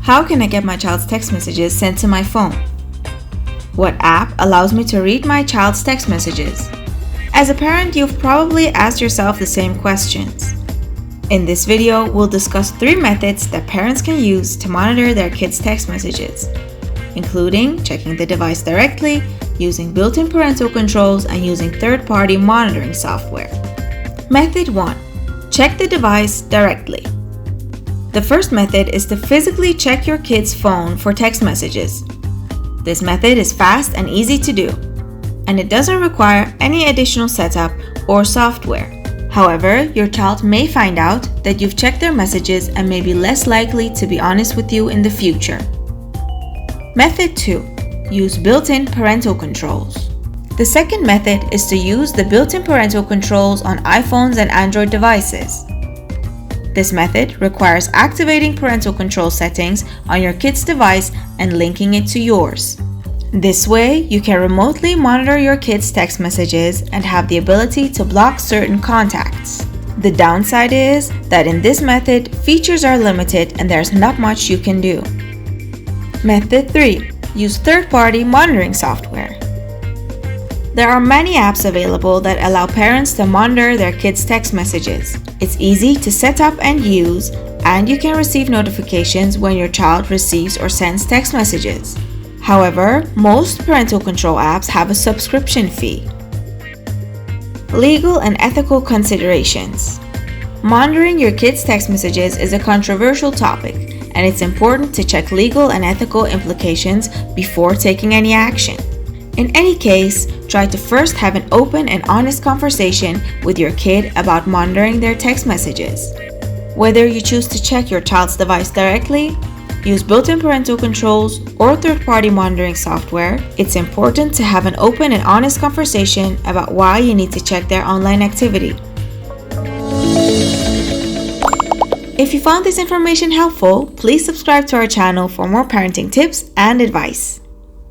How can I get my child's text messages sent to my phone? What app allows me to read my child's text messages? As a parent, you've probably asked yourself the same questions. In this video, we'll discuss 3 methods that parents can use to monitor their kids' text messages, including checking the device directly, using built-in parental controls, and using third-party monitoring software. Method 1. Check the device directly. The first method is to physically check your kid's phone for text messages. This method is fast and easy to do, and it doesn't require any additional setup or software. However, your child may find out that you've checked their messages and may be less likely to be honest with you in the future. Method 2. Use built-in parental controls. The second method is to use the built-in parental controls on iPhones and Android devices. This method requires activating parental control settings on your kid's device and linking it to yours. This way, you can remotely monitor your kids' text messages and have the ability to block certain contacts. The downside is that in this method, features are limited and there's not much you can do. Method 3. Use third-party monitoring software. There are many apps available that allow parents to monitor their kids' text messages. It's easy to set up and use, and you can receive notifications when your child receives or sends text messages. However, most parental control apps have a subscription fee. Legal and ethical considerations. Monitoring your kids' text messages is a controversial topic, and it's important to check legal and ethical implications before taking any action. In any case, try to first have an open and honest conversation with your kid about monitoring their text messages. Whether you choose to check your child's device directly, use built-in parental controls, or third-party monitoring software, it's important to have an open and honest conversation about why you need to check their online activity. If you found this information helpful, please subscribe to our channel for more parenting tips and advice.